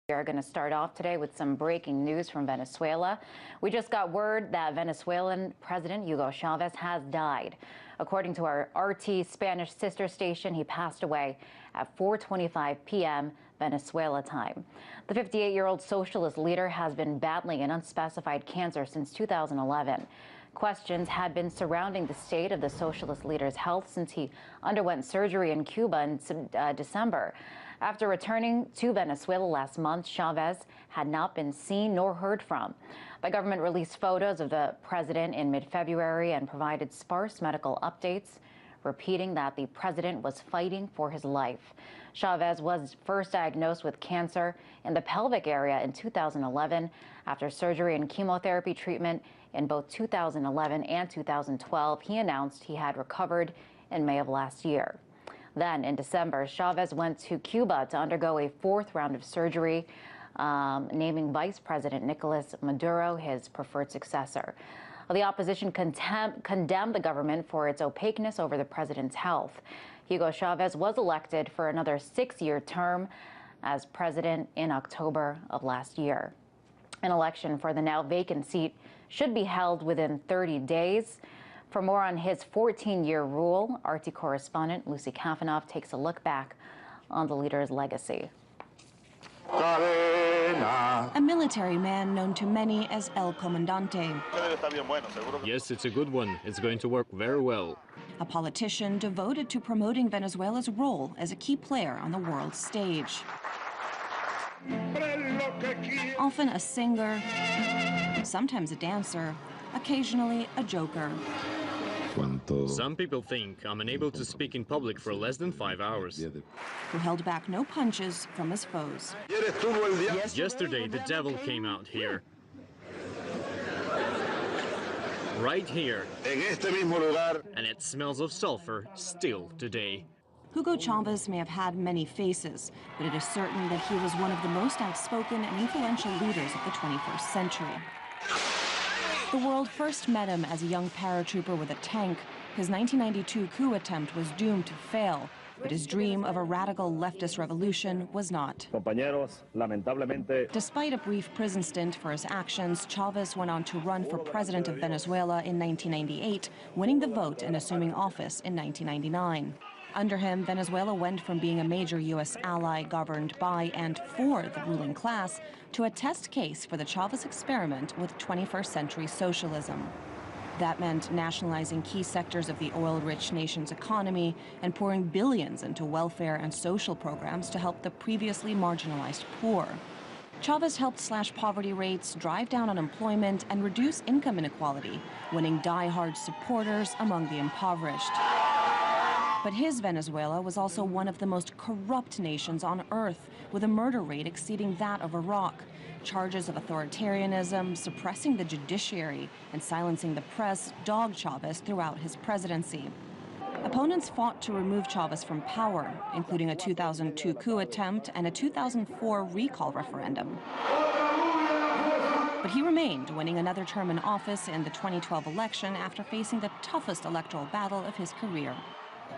We are going to start off today with some breaking news from Venezuela. We just got word that Venezuelan President Hugo Chavez has died. According to our RT Spanish sister station, he passed away at 4:25 p.m. Venezuela time. The 58-year-old socialist leader has been battling an unspecified cancer since 2011. Questions had been surrounding the state of the socialist leader's health since he underwent surgery in Cuba in December. After returning to Venezuela last month, Chavez had not been seen nor heard from. The government released photos of the president in mid-February and provided sparse medical updates, repeating that the president was fighting for his life. Chavez was first diagnosed with cancer in the pelvic area in 2011 after surgery and chemotherapy treatment in both 2011 and 2012. He announced he had recovered in May of last year. Then, in December, Chavez went to Cuba to undergo a fourth round of surgery, naming Vice President Nicolas Maduro his preferred successor. The opposition condemned the government for its opaqueness over the president's health. Hugo Chavez was elected for another 6-year term as president in October of last year. An election for the now vacant seat should be held within 30 days. For more on his 14-year rule, RT correspondent Lucy Kafanov takes a look back on the leader's legacy. A military man known to many as El Comandante. Yes, it's a good one. It's going to work very well. A politician devoted to promoting Venezuela's role as a key player on the world stage. Often a singer, sometimes a dancer, occasionally a joker. Some people think I'm unable to speak in public for less than 5 hours. Who held back no punches from his foes. Yesterday, the devil came out here. Right here. And it smells of sulfur still today. Hugo Chavez may have had many faces, but it is certain that he was one of the most outspoken and influential leaders of the 21st century. The world first met him as a young paratrooper with a tank. His 1992 coup attempt was doomed to fail, but his dream of a radical leftist revolution was not. Despite a brief prison stint for his actions, Chavez went on to run for president of Venezuela in 1998, winning the vote and assuming office in 1999. Under him, Venezuela went from being a major U.S. ally governed by and for the ruling class to a test case for the Chavez experiment with 21st century socialism. That meant nationalizing key sectors of the oil-rich nation's economy and pouring billions into welfare and social programs to help the previously marginalized poor. Chavez helped slash poverty rates, drive down unemployment, and reduce income inequality, winning die-hard supporters among the impoverished. But his Venezuela was also one of the most corrupt nations on earth, with a murder rate exceeding that of Iraq. Charges of authoritarianism, suppressing the judiciary, and silencing the press dogged Chavez throughout his presidency. Opponents fought to remove Chavez from power, including a 2002 coup attempt and a 2004 recall referendum. But he remained, winning another term in office in the 2012 election after facing the toughest electoral battle of his career.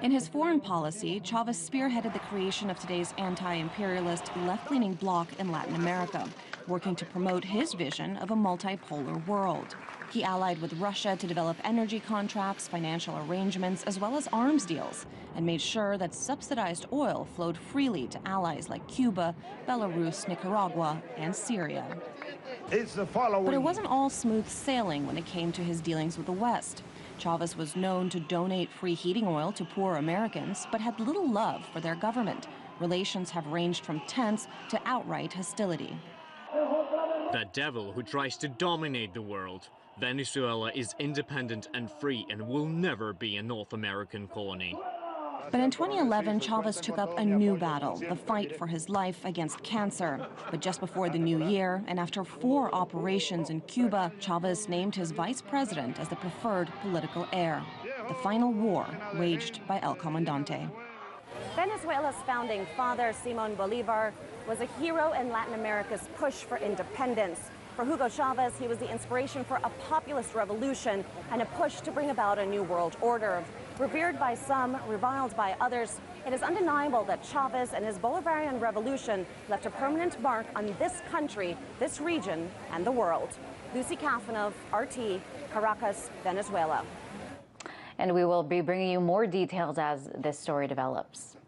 In his foreign policy, Chavez spearheaded the creation of today's anti-imperialist left-leaning bloc in Latin America, working to promote his vision of a multipolar world. He allied with Russia to develop energy contracts, financial arrangements, as well as arms deals, and made sure that subsidized oil flowed freely to allies like Cuba, Belarus, Nicaragua, and Syria. But it wasn't all smooth sailing when it came to his dealings with the West. Chavez was known to donate free heating oil to poor Americans, but had little love for their government. Relations have ranged from tense to outright hostility. The devil who tries to dominate the world. Venezuela is independent and free and will never be a North American colony. But in 2011, Chavez took up a new battle, the fight for his life against cancer. But just before the new year, and after 4 operations in Cuba, Chavez named his vice president as the preferred political heir. The final war waged by El Comandante. Venezuela's founding father, Simón Bolívar, was a hero in Latin America's push for independence. For Hugo Chavez, he was the inspiration for a populist revolution and a push to bring about a new world order. Revered by some, reviled by others, It is undeniable that Chavez and his Bolivarian revolution left a permanent mark on this country, this region, and the world. Lucy Kafanov, RT, Caracas, Venezuela. And we will be bringing you more details as this story develops.